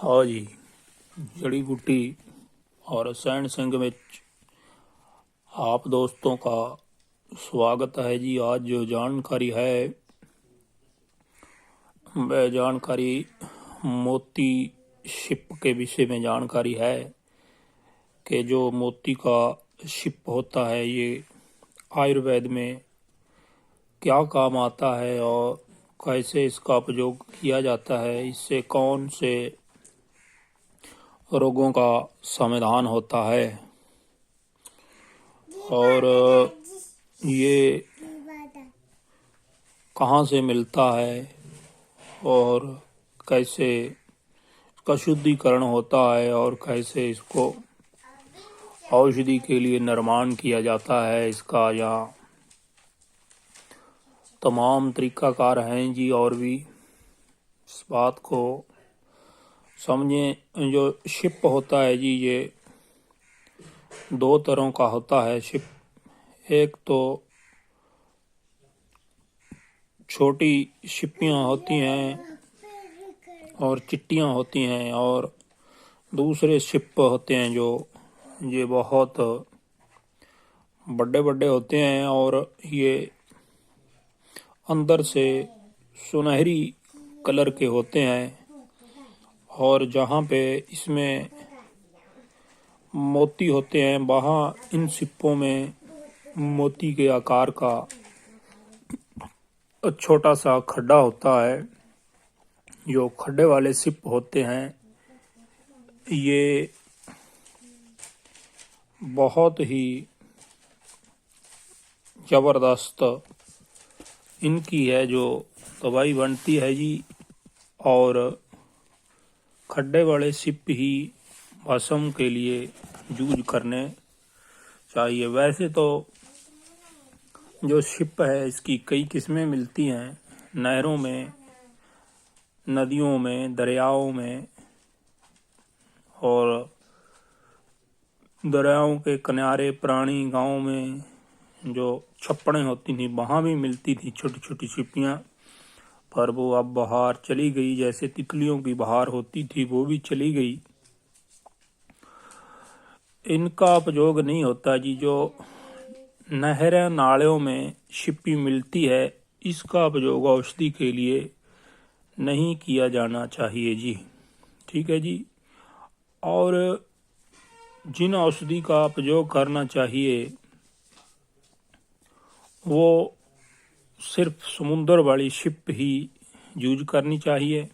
हाँ जी, जड़ी बूटी और रसायन संघ में आप दोस्तों का स्वागत है जी। आज जो जानकारी है वह जानकारी मोती शिप के विषय में जानकारी है कि जो मोती का शिप होता है ये आयुर्वेद में क्या काम आता है और कैसे इसका उपयोग किया जाता है, इससे कौन से रोगों का समाधान होता है और ये कहाँ से मिलता है और कैसे इसका शुद्धिकरण होता है और कैसे इसको औषधि के लिए निर्माण किया जाता है। इसका यहाँ तमाम तरीकाकार हैं जी। और भी इस बात को समझें। जो शिप होता है जी ये दो तरह का होता है शिप। एक तो छोटी शिप्पियाँ होती हैं और चिट्टियाँ होती हैं, और दूसरे शिप होते हैं जो ये बहुत बड़े बड़े होते हैं और ये अंदर से सुनहरी कलर के होते हैं। और जहाँ पे इसमें मोती होते हैं वहाँ इन शिपों में मोती के आकार का छोटा सा खड्डा होता है। जो खड्डे वाले शिप होते हैं ये बहुत ही जबरदस्त इनकी है जो दवाई बनती है जी। और खड्डे वाले शिप ही भस्म के लिए यूज करने चाहिए। वैसे तो जो शिप है इसकी कई किस्में मिलती हैं, नहरों में, नदियों में, दरियाओं में, और दरियाओं के किनारे पुरानी गांव में जो छप्पड़ें होती थी वहाँ भी मिलती थी छोटी छोटी छिपियाँ। पर वो अब बाहर चली गई, जैसे तितलियों की बाहर होती थी वो भी चली गई। इनका उपयोग नहीं होता जी। जो नहर नालों में छिपी मिलती है इसका उपयोग औषधि के लिए नहीं किया जाना चाहिए जी। ठीक है जी। और जिन औषधि का उपयोग करना चाहिए वो सिर्फ समुद्र वाली शिप ही यूज करनी चाहिए।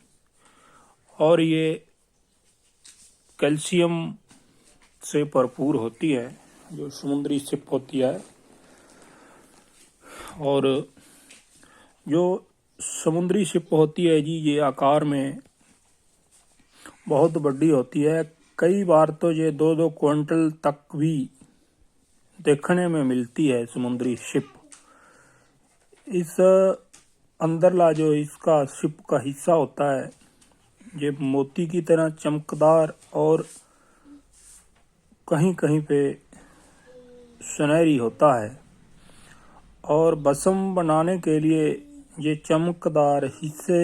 और ये कैल्शियम से भरपूर होती है जो समुद्री शिप होती है। और जो समुद्री शिप होती है जी ये आकार में बहुत बड़ी होती है। कई बार तो ये 2-2 क्विंटल तक भी देखने में मिलती है समुद्री शिप। इस अंदरला जो इसका शिप का हिस्सा होता है ये मोती की तरह चमकदार और कहीं कहीं पे सुनहरी होता है। और भस्म बनाने के लिए ये चमकदार हिस्से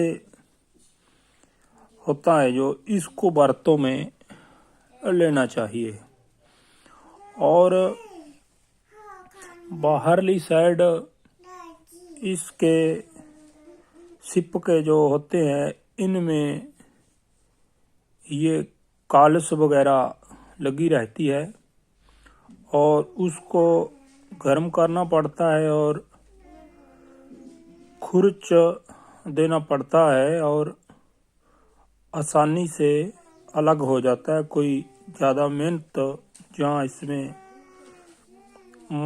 होता है जो इसको बर्तों में लेना चाहिए। और बाहरली साइड इसके सिप के जो होते हैं इनमें ये कालस वगैरह लगी रहती है और उसको गर्म करना पड़ता है और खुरच देना पड़ता है और आसानी से अलग हो जाता है। कोई ज़्यादा मेहनत जहाँ इसमें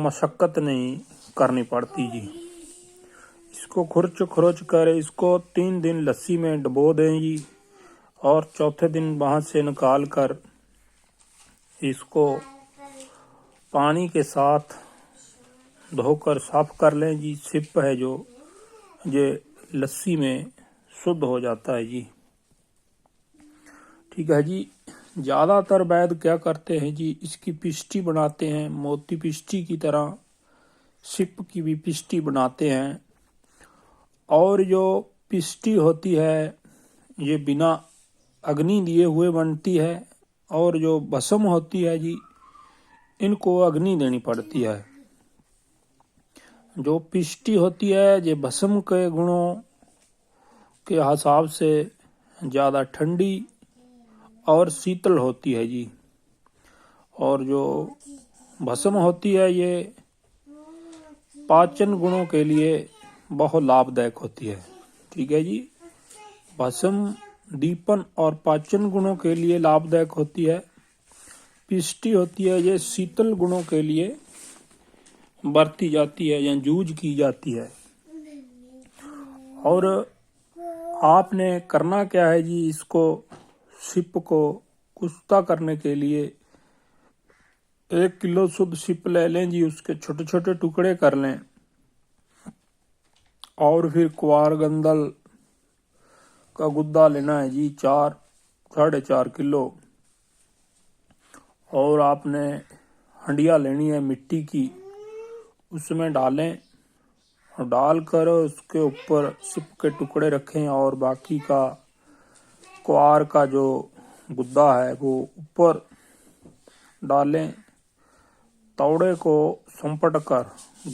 मशक्क़त नहीं करनी पड़ती जी। इसको खुरच कर इसको 3 दिन लस्सी में डुबो दें जी। और चौथे दिन वहाँ से निकाल कर इसको पानी के साथ धोकर साफ कर लें जी। सिप है जो ये लस्सी में शुद्ध हो जाता है जी। ठीक है जी। ज़्यादातर वैद्य क्या करते हैं जी इसकी पिष्टी बनाते हैं, मोती पिष्टी की तरह सिप की भी पिष्टी बनाते हैं। और जो पिष्टी होती है ये बिना अग्नि दिए हुए बनती है, और जो भस्म होती है जी, इनको अग्नि देनी पड़ती है। जो पिष्टि होती है ये भस्म के गुणों के हिसाब से ज़्यादा ठंडी और शीतल होती है जी। और जो भस्म होती है ये पाचन गुणों के लिए बहुत लाभदायक होती है। ठीक है जी। भस्म दीपन और पाचन गुणों के लिए लाभदायक होती है। पिष्टि होती है ये शीतल गुणों के लिए बरती जाती है या यूज की जाती है। और आपने करना क्या है जी, इसको सिप को कुश्ता करने के लिए 1 किलो शुद्ध सिप ले लें जी, उसके छोटे छोटे टुकड़े कर लें। और फिर क्वार गंदल का गुद्दा लेना है जी, 4-4.5 किलो। और आपने हंडिया लेनी है मिट्टी की, उसमें डालें और डालकर उसके ऊपर सिप के टुकड़े रखें, और बाकी का क्वार का जो गुद्दा है वो ऊपर डालें। तौड़े को संपट कर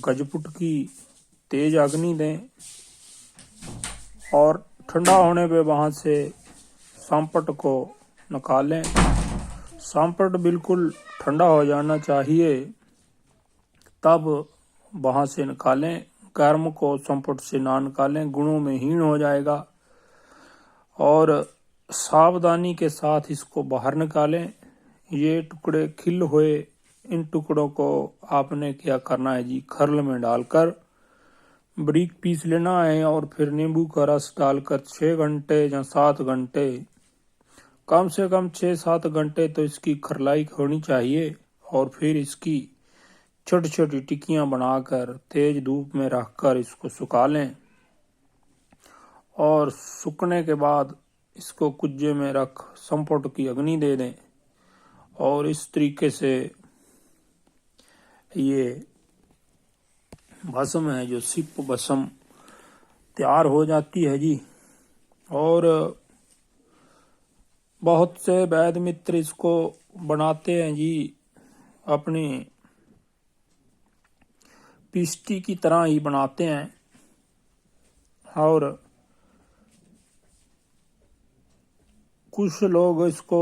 गजपुट की तेज अग्नि दें, और ठंडा होने पे वहां से सांपट को निकालें। सांपट बिल्कुल ठंडा हो जाना चाहिए, तब वहां से निकालें। गर्म को संपट से ना निकालें, गुणों में हीन हो जाएगा। और सावधानी के साथ इसको बाहर निकालें। ये टुकड़े खिल हुए, इन टुकड़ों को आपने क्या करना है जी, खरल में डालकर बारीक पीस लेना है, और फिर नींबू का रस डालकर 6 घंटे या 7 घंटे, कम से कम 6-7 घंटे तो इसकी खरलाई होनी चाहिए। और फिर इसकी छोटी छोटी टिक्कियां बनाकर तेज धूप में रखकर इसको सुखा लें। और सूखने के बाद इसको कुज्जे में रख संपट की अग्नि दे दें। और इस तरीके से ये भस्म है जो सिप भस्म तैयार हो जाती है जी। और बहुत से वैद्य मित्र इसको बनाते हैं जी, अपनी पिष्टी की तरह ही बनाते हैं। और कुछ लोग इसको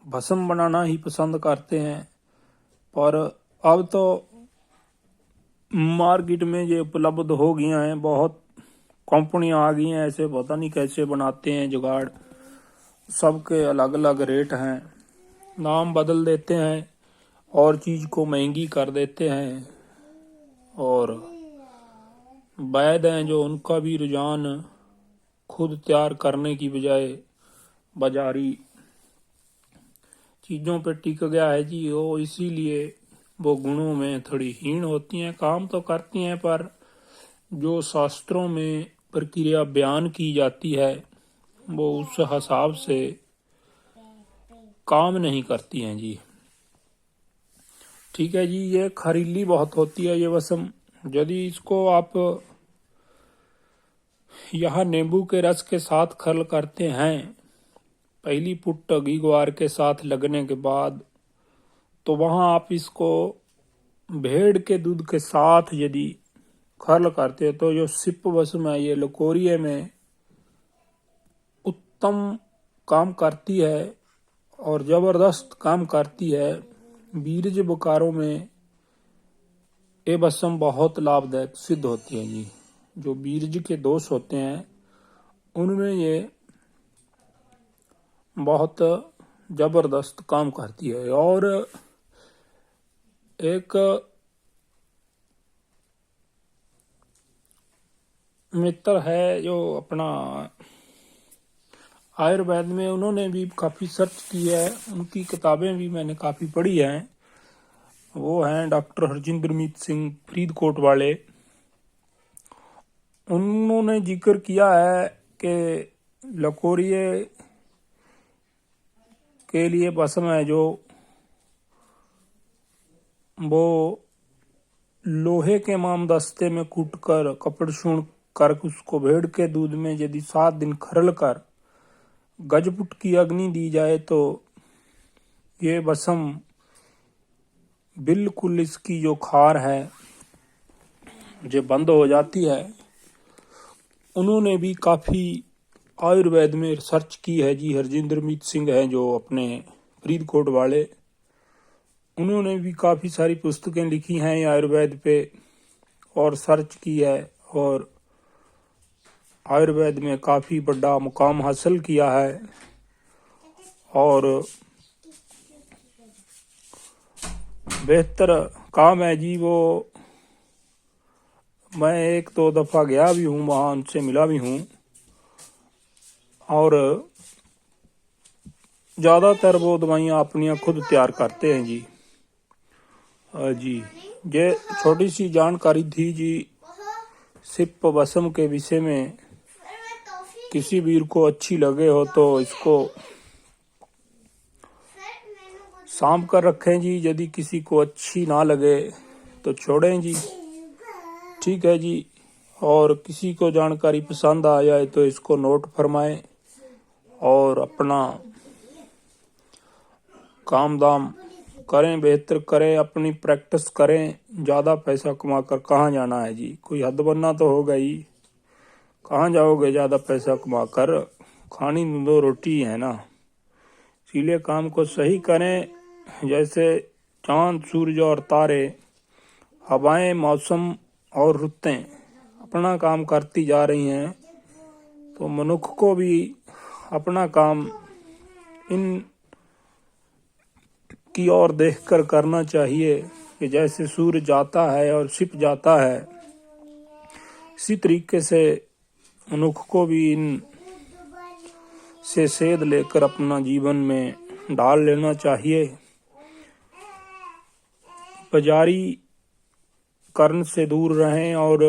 भस्म बनाना ही पसंद करते हैं, पर अब तो मार्केट में ये उपलब्ध हो गई हैं, बहुत कंपनियां आ गई हैं, ऐसे पता नहीं कैसे बनाते हैं जुगाड़। सबके अलग अलग रेट हैं, नाम बदल देते हैं और चीज़ को महंगी कर देते हैं। और वैद्य हैं जो, उनका भी रुझान खुद तैयार करने की बजाय बाजारी चीज़ों पे टिक गया है जी। वो इसीलिए वो गुणों में थोड़ी हीन होती हैं, काम तो करती हैं, पर जो शास्त्रों में प्रक्रिया बयान की जाती है वो उस हिसाब से काम नहीं करती हैं जी। ठीक है जी। ये खरीली बहुत होती है ये भस्म। यदि इसको आप यहाँ नींबू के रस के साथ खरल करते हैं, पहली पुट्ट घी ग्वार के साथ लगने के बाद, तो वहां आप इसको भेड़ के दूध के साथ यदि खरल करते हैं तो जो सिप भस्म है ये लकोरिये में उत्तम काम करती है और जबरदस्त काम करती है। बीरज बुकारों में ये भस्म बहुत लाभदायक सिद्ध होती है जी। जो बीरज के दोष होते हैं उनमें ये बहुत जबरदस्त काम करती है। और एक मित्र है जो अपना आयुर्वेद में, उन्होंने भी काफ़ी सर्च की है, उनकी किताबें भी मैंने काफ़ी पढ़ी हैं। वो हैं डॉक्टर हरजिंदरमीत सिंह फरीदकोट वाले। उन्होंने जिक्र किया है कि लकोरिये के लिए भस्म है जो, वो लोहे के मामदस्ते में कूटकर कपड़ शूण कर उसको भेड़ के दूध में यदि 7 दिन खरल कर गजपुट की अग्नि दी जाए तो ये भस्म बिल्कुल इसकी जो खार है जो बंद हो जाती है। उन्होंने भी काफ़ी आयुर्वेद में रिसर्च की है जी। हरजिंदरमीत सिंह हैं जो अपने फरीदकोट वाले, उन्होंने भी काफ़ी सारी पुस्तकें लिखी हैं आयुर्वेद पे और सर्च की है, और आयुर्वेद में काफ़ी बड़ा मुकाम हासिल किया है। और बेहतर काम है जी वो। मैं एक दो दफ़ा गया भी हूँ वहाँ, उनसे मिला भी हूँ, और ज़्यादातर वो दवाइयाँ अपनियाँ खुद तैयार करते हैं जी। जी ये छोटी सी जानकारी थी जी सिप भस्म के विषय में। किसी वीर को अच्छी लगे हो तो इसको सांभ कर रखें जी, यदि किसी को अच्छी ना लगे तो छोड़ें जी। ठीक है जी। और किसी को जानकारी पसंद आ जाए तो इसको नोट फरमाएं और अपना काम दाम करें, बेहतर करें, अपनी प्रैक्टिस करें। ज़्यादा पैसा कमा कर कहाँ जाना है जी, कोई हद बनना तो होगा ही। कहाँ जाओगे ज़्यादा पैसा कमा कर, खानी दो रोटी है ना। इसीलिए काम को सही करें। जैसे चांद सूरज और तारे, हवाएं, मौसम और रुतें अपना काम करती जा रही हैं, तो मनुष्य को भी अपना काम इन की ओर देखकर करना चाहिए कि जैसे सूर्य जाता है और छिप जाता है, इसी तरीके से मनुष्य को भी इन से सेध लेकर अपना जीवन में डाल लेना चाहिए। बाजारी कर्ण से दूर रहें और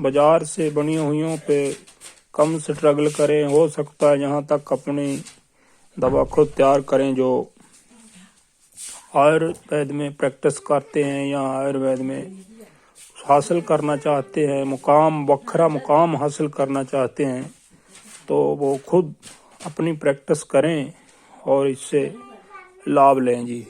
बाजार से बनी हुइयों पे कम स्ट्रगल करें। हो सकता है जहाँ तक अपनी दवा खुद तैयार करें। जो आयुर्वेद में प्रैक्टिस करते हैं या आयुर्वेद में हासिल करना चाहते हैं, मुकाम बखरा मुकाम हासिल करना चाहते हैं, तो वो खुद अपनी प्रैक्टिस करें और इससे लाभ लें जी।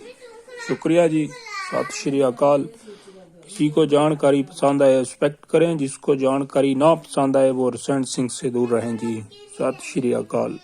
शुक्रिया जी। सत श्री अकाल। किसी को जानकारी पसंद आए रिस्पेक्ट करें, जिसको जानकारी ना पसंद आए वो रसेंट सिंह से दूर रहें जी। सत श्री अकाल।